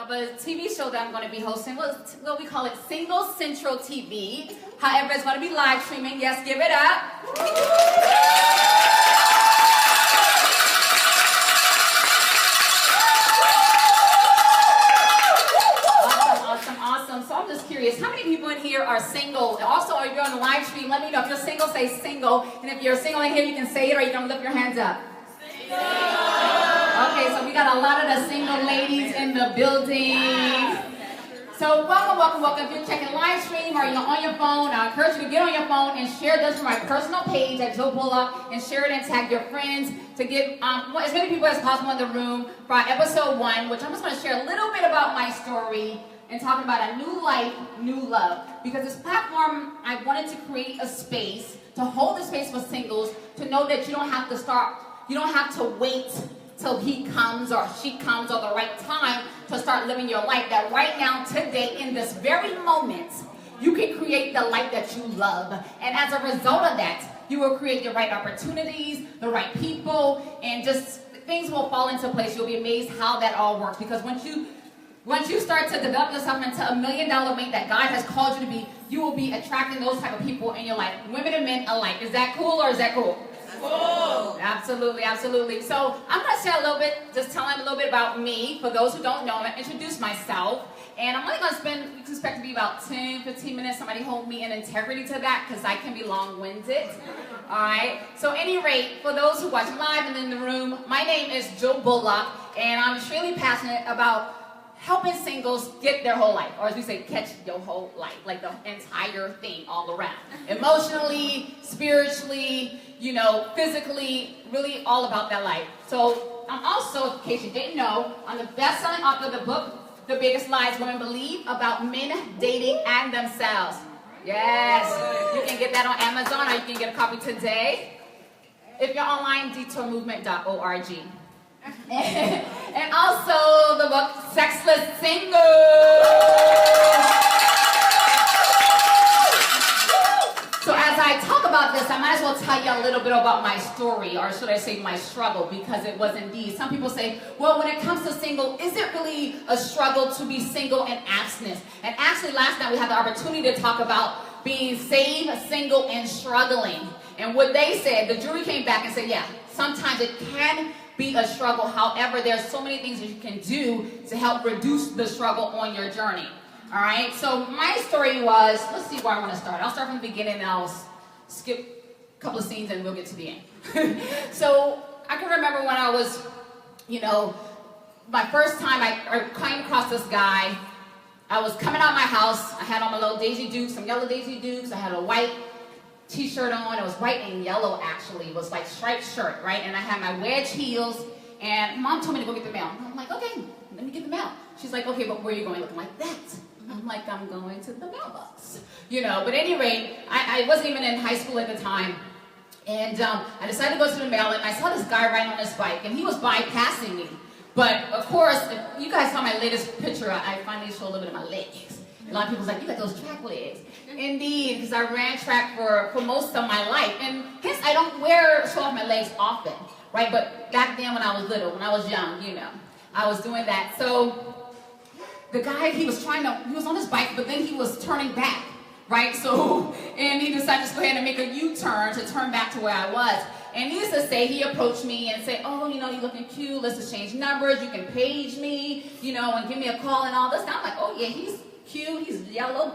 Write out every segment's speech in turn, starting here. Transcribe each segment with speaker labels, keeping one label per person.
Speaker 1: of a TV show that I'm going to be hosting. What we call it, Single Central TV. However, it's going to be live streaming. Yes, give it up. Awesome. So I'm just curious, how many people in here are single? Also, if you're on the live stream, let me know. If you're single, say single. And if you're single in here, you can say it or you can lift your hands up. Single. Okay, so we got a lot of the single ladies in the building. So welcome. If you're checking live stream or you're on your phone, I encourage you to get on your phone and share this from my personal page at Joe Bullock and share it and tag your friends to get as many people as possible in the room for our episode 1, which I'm just going to share a little bit about my story and talking about a new life, new love. Because this platform, I wanted to create a space, to hold a space for singles, to know that you don't have to wait till he comes or she comes or the right time to start living your life. That right now, today, in this very moment, you can create the life that you love. And as a result of that, you will create the right opportunities, the right people, and just things will fall into place. You'll be amazed how that all works. Because once you start to develop yourself into $1 million mate that God has called you to be, you will be attracting those type of people in your life, women and men alike. Is that cool or is that cool? Cool. Absolutely. So I'm going to share a little bit, just telling a little bit about me. For those who don't know, I'm going to introduce myself. And I'm only going to spend, we expect to be about 10, 15 minutes. Somebody hold me in integrity to that because I can be long-winded. All right. So at any rate, for those who watch live and in the room, my name is Joe Bullock, and I'm extremely passionate about helping singles get their whole life, or as we say, catch your whole life, like the entire thing all around. Emotionally, spiritually, physically, really all about that life. So I'm also, in case you didn't know, I'm the best-selling author of the book, The Biggest Lies Women Believe About Men, Dating, and Themselves. Yes, you can get that on Amazon, or you can get a copy today. If you're online, detourmovement.org. And also the book Sexless Single. So as I talk about this, I might as well tell you a little bit about my story, or should I say my struggle, because it was indeed. Some people say, well, when it comes to single, is it really a struggle to be single and abstinence? And actually last night we had the opportunity to talk about being saved, single, and struggling. And what they said, the jury came back and said, yeah, sometimes it can be a struggle. However, there's so many things that you can do to help reduce the struggle on your journey. All right, so my story was, let's see where I want to start. I'll start from the beginning and I'll skip a couple of scenes and we'll get to the end. So I can remember when I was, my first time I came across this guy. I was coming out of my house. I had on my little Daisy Dukes, some yellow Daisy Dukes. I had a white t-shirt on. It was white and yellow, actually. It was like striped shirt, right? And I had my wedge heels, and Mom told me to go get the mail. I'm like, okay, let me get the mail. She's like, okay, but where are you going? Looking like that. I'm like, I'm going to the mailbox. But at any rate, I wasn't even in high school at the time. And I decided to go to the mail, and I saw this guy riding on his bike, and he was bypassing me. But, of course, if you guys saw my latest picture, I finally showed a little bit of my legs. A lot of people's like, you got those track legs. Indeed, because I ran track for most of my life. And hence, I don't show off my legs often, right? But back then when I was little, when I was young, I was doing that. So the guy, he was on his bike, but then he was turning back, right? So, and he decided to go ahead and make a U-turn to turn back to where I was. And needless to say, he approached me and said, oh, you're looking cute. Let's exchange numbers. You can page me, and give me a call and all this. And I'm like, oh, yeah, he's cute. He's yellow.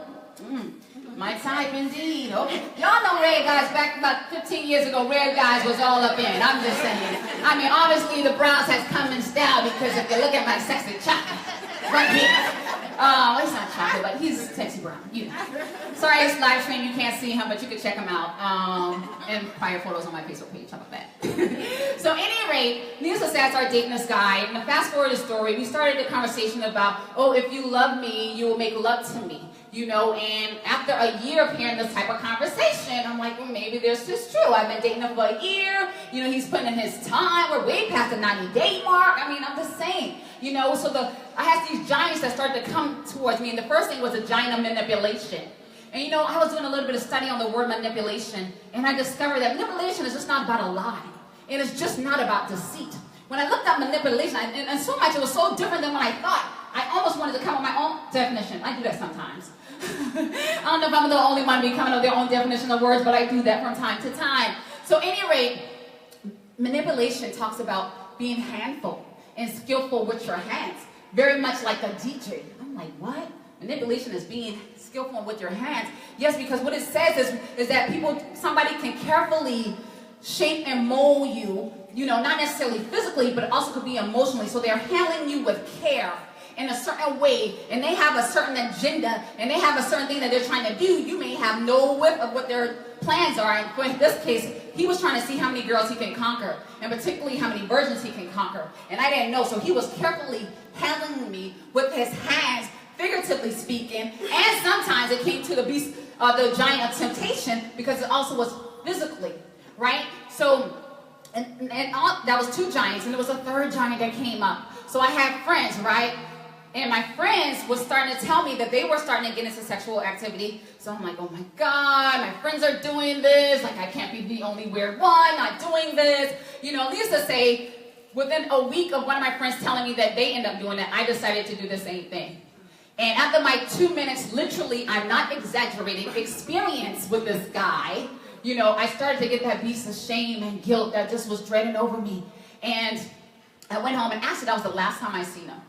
Speaker 1: My type indeed. Okay. Y'all know Red Guys back about 15 years ago. Red Guys was all up in. I'm just saying. I mean, obviously the Browns has come in style because if you look at my sexy chocolate right here. Oh, it's not chocolate, but he's sexy brown. Sorry, it's live stream. You can't see him, but you can check him out. And prior photos on my Facebook page. How about that? So, at any rate, needless to say, I started dating this guy. And to fast forward the story, we started a conversation about, oh, if you love me, you will make love to me. And after a year of hearing this type of conversation, I'm like, well, maybe this is true. I've been dating him for a year. He's putting in his time. We're way past the 90-day mark. I mean, I'm just saying. So I had these giants that started to come towards me. And the first thing was a giant of manipulation. And I was doing a little bit of study on the word manipulation. And I discovered that manipulation is just not about a lie. And it's just not about deceit. When I looked at manipulation, and so much, it was so different than what I thought. I almost wanted wanted to come up with my own definition. I do that sometimes. I don't know if I'm the only one to be coming up with their own definition of words, but I do that from time to time. So, at any rate, manipulation talks about being handful and skillful with your hands, very much like a DJ. I'm like, what? Manipulation is being skillful with your hands. Yes, because what it says is that somebody can carefully shape and mold you, not necessarily physically, but also could be emotionally. So they're handling you with care in a certain way, and they have a certain agenda, and they have a certain thing that they're trying to do. You may have no whiff of what their plans are. And in this case, he was trying to see how many girls he can conquer, and particularly how many virgins he can conquer. And I didn't know, so he was carefully handling me with his hands, figuratively speaking, and sometimes it came to the beast, the giant of temptation, because it also was physically, right? So, and that was 2 giants, and there was a 3rd giant that came up. So I had friends, right? And my friends was starting to tell me that they were starting to get into sexual activity. So I'm like, oh my God, my friends are doing this. Like, I can't be the only weird one not doing this. Needless to say, within a week of one of my friends telling me that they end up doing it, I decided to do the same thing. And after my 2 minutes, literally, I'm not exaggerating, experience with this guy, I started to get that beast of shame and guilt that just was dreading over me. And I went home, and actually that was the last time I seen him.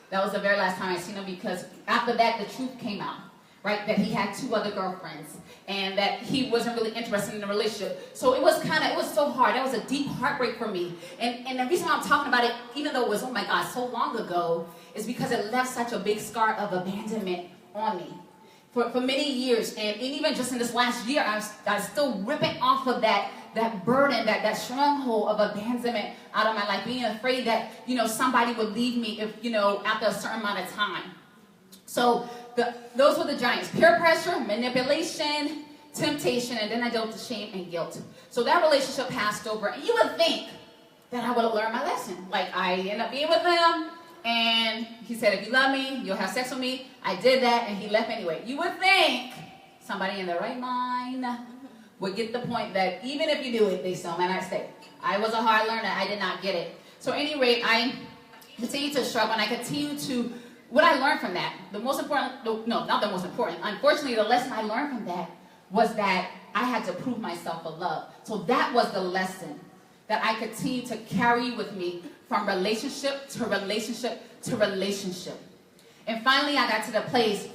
Speaker 1: That was the very last time I seen him, because after that, the truth came out, right? That he had 2 other girlfriends, and that he wasn't really interested in the relationship. So it was so hard. That was a deep heartbreak for me. And the reason why I'm talking about it, even though it was, oh my God, so long ago, is because it left such a big scar of abandonment on me for many years. And even just in this last year, I was still ripping off of that burden, that stronghold of abandonment out of my life, being afraid that, somebody would leave me if, after a certain amount of time. So those were the giants: peer pressure, manipulation, temptation, and then I dealt with shame and guilt. So that relationship passed over, and you would think that I would have learned my lesson. Like, I ended up being with him, and he said, if you love me, you'll have sex with me. I did that, and he left anyway. You would think somebody in their right mind would get the point that even if you do it, they still might not stay. I was a hard learner. I did not get it. So at any rate, I continued to struggle, and I continued to, what I learned from that, not the most important, unfortunately, the lesson I learned from that was that I had to prove myself for love. So that was the lesson that I continued to carry with me from relationship to relationship to relationship. And finally, I got to the place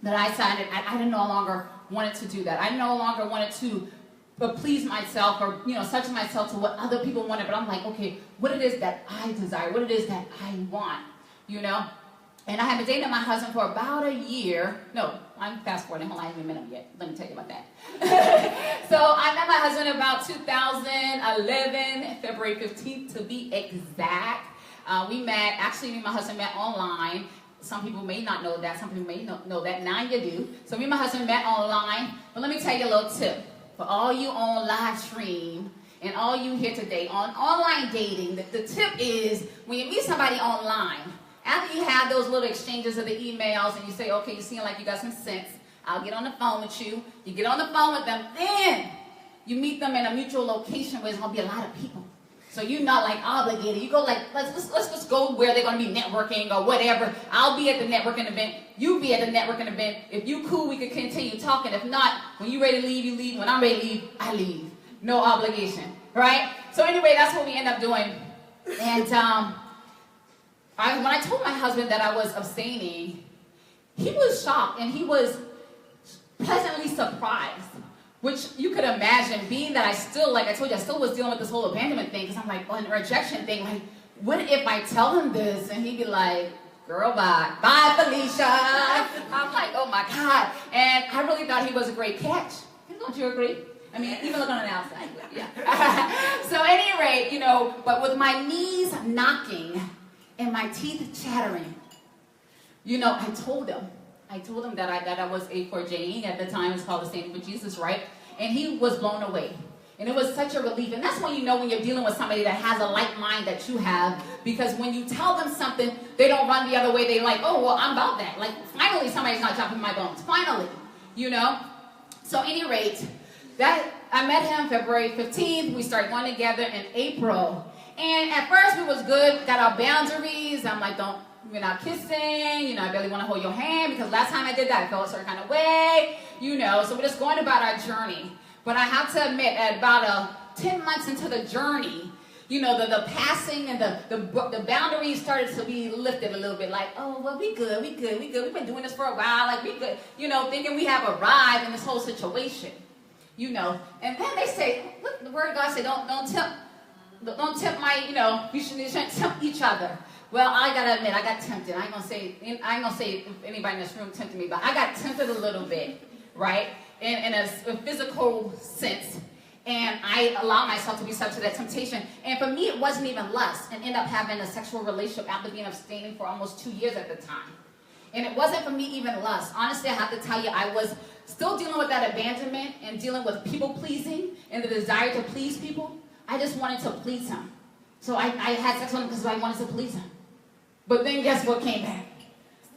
Speaker 1: that I decided I no longer wanted to do that. I no longer wanted to please myself or, such myself to what other people wanted. But I'm like, okay, what it is that I desire, what it is that I want, And I had been dating my husband for about a year. No, I'm fast forwarding. Hold on, I haven't met him yet. Let me tell you about that. So I met my husband about 2011, February 15th to be exact. Me and my husband met online. Some people may not know that. Some people may not know that. Now you do. So me and my husband met online. But let me tell you a little tip. For all you on live stream and all you here today on online dating, the tip is when you meet somebody online, after you have those little exchanges of the emails and you say, okay, you seem like you got some sense, I'll get on the phone with you. You get on the phone with them, then you meet them in a mutual location where there's going to be a lot of people. So you're not like obligated. You go like, let's just go where they're going to be networking or whatever. I'll be at the networking event. You be at the networking event. If you cool, we could continue talking. If not, when you ready to leave, you leave. When I'm ready to leave, I leave. No obligation, right? So anyway, that's what we end up doing. And when I told my husband that I was abstaining, he was shocked and he was pleasantly surprised. Which you could imagine, being that I still, like I told you, I still was dealing with this whole abandonment thing, because I'm like, an rejection thing, like, what if I tell him this, and he'd be like, girl, bye. Bye, Felicia. I'm like, oh my God. And I really thought he was a great catch. Don't you agree? I mean, even looking on the outside, yeah. So at any rate, but with my knees knocking and my teeth chattering, I told him that I was A4J. At the time, it was called the Standing with Jesus, right? And he was blown away. And it was such a relief. And that's when when you're dealing with somebody that has a like mind that you have. Because when you tell them something, they don't run the other way. They like, oh, well, I'm about that. Like, finally, somebody's not dropping my bones. Finally, So at any rate, I met him February 15th. We started going together in April. And at first, we was good. Got our boundaries. I'm like, don't we're not kissing, I barely want to hold your hand because last time I did that, I felt a certain kind of way, so we're just going about our journey. But I have to admit, at about 10 months into the journey, the passing and the boundaries started to be lifted a little bit. Like, oh, well, we good. We've been doing this for a while. Like, we good. Thinking we have arrived in this whole situation. And then they say, look, the word of God said, don't tempt my, we shouldn't tempt each other. Well, I gotta admit, I got tempted. I ain't gonna say if anybody in this room tempted me, but I got tempted a little bit, right? In a physical sense. And I allowed myself to be subject to that temptation. And for me, it wasn't even lust. And ended up having a sexual relationship after being abstaining for almost 2 years at the time. And it wasn't for me even lust. Honestly, I have to tell you, I was still dealing with that abandonment and dealing with people pleasing and the desire to please people. I just wanted to please him. So I had sex with him because I wanted to please him. But then guess what came back?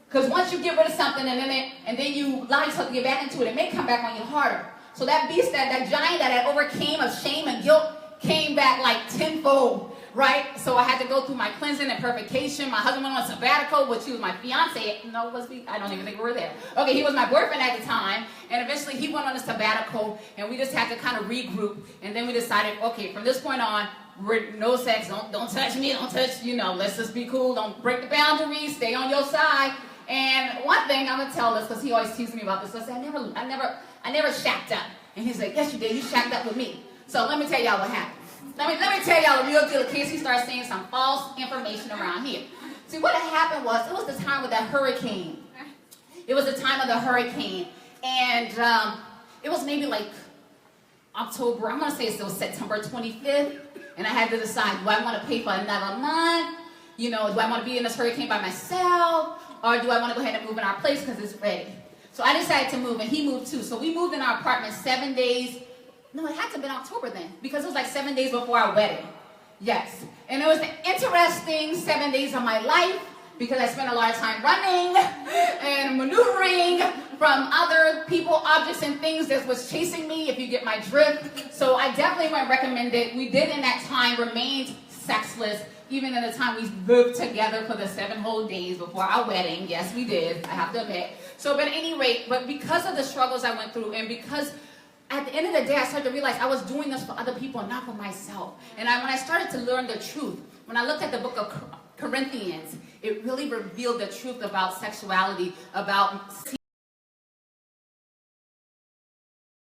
Speaker 1: Because once you get rid of something and then you allow yourself to get back into it, it may come back on you harder. So that beast, that giant that I overcame of shame and guilt came back like tenfold, right? So I had to go through my cleansing and purification. My husband went on sabbatical, which he was my fiance. No, was he? I don't even think we were there. Okay, he was my boyfriend at the time. And eventually he went on a sabbatical, and we just had to kind of regroup. And then we decided, okay, from this point on, no sex, don't touch me, don't touch, let's just be cool. Don't break the boundaries, stay on your side. And one thing I'm gonna tell this, because he always teases me about this. I said, I never shacked up. And he's like, yes, you did. You shacked up with me. So let me tell y'all what happened. Let me tell y'all the real deal in case he starts saying some false information around here. See, what had happened was, it was the time of that hurricane. It was the time of the hurricane. And it was maybe like October, I'm going to say it was September 25th. And I had to decide, do I want to pay for another month? Do I want to be in this hurricane by myself? Or do I want to go ahead and move in our place because it's ready? So I decided to move, and he moved too. So we moved in our apartment 7 days. No, it had to have been October then, because it was like 7 days before our wedding. Yes. And it was an interesting 7 days of my life, because I spent a lot of time running and maneuvering from other people, objects, and things that was chasing me, if you get my drift. So I definitely wouldn't recommend it. We did in that time remain sexless, even in the time we lived together for the 7 whole days before our wedding. Yes, we did, I have to admit. So, but at any rate, but because of the struggles I went through, and because at the end of the day, I started to realize I was doing this for other people, not for myself. And when I started to learn the truth, when I looked at the book of Corinthians, it really revealed the truth about sexuality, about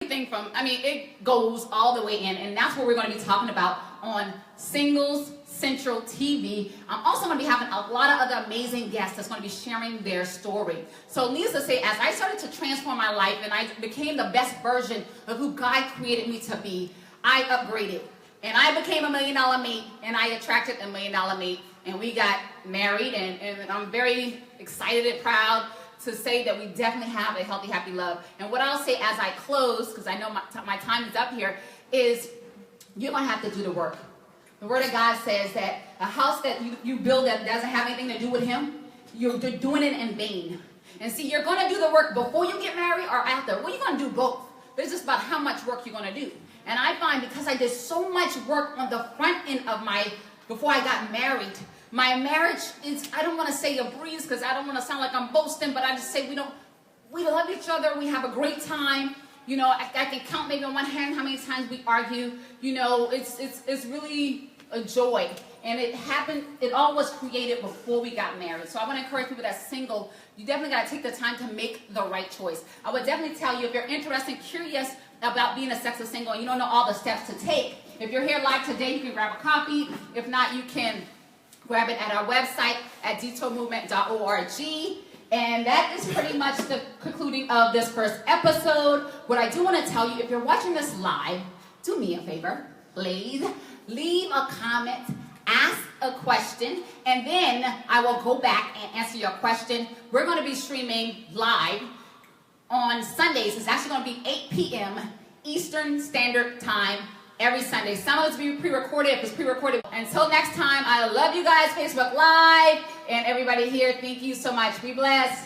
Speaker 1: it goes all the way in, and that's what we're going to be talking about on Singles Central TV. I'm also going to be having a lot of other amazing guests that's going to be sharing their story. So needless to say, as I started to transform my life and I became the best version of who God created me to be, I upgraded. And I became a $1 million mate, and I attracted a $1 million mate, and we got married, and I'm very excited and proud to say that we definitely have a healthy, happy love. And what I'll say as I close, because I know my time is up here, is you're going to have to do the work. The Word of God says that a house that you build that doesn't have anything to do with Him, you're doing it in vain. And see, you're going to do the work before you get married or after. Well, you're going to do both. But it's just about how much work you're going to do. And I find because I did so much work on the front end of before I got married, my marriage is, I don't want to say a breeze because I don't want to sound like I'm boasting, but I just say we love each other, we have a great time. I can count maybe on one hand how many times we argue. It's really a joy. And it all was created before we got married. So I want to encourage people that's single, you definitely got to take the time to make the right choice. I would definitely tell you, if you're interested and curious about being a sexless single and you don't know all the steps to take, if you're here live today, you can grab a copy. If not, you can grab it at our website at detourmovement.org. And that is pretty much the concluding of this first episode. What I do want to tell you, if you're watching this live, do me a favor, please. Leave a comment, ask a question, and then I will go back and answer your question. We're going to be streaming live on Sundays. It's actually going to be 8 p.m. Eastern Standard Time every Sunday. Some of it's be pre-recorded if it's pre-recorded. Until next time, I love you guys, Facebook Live, and everybody here, thank you so much. Be blessed.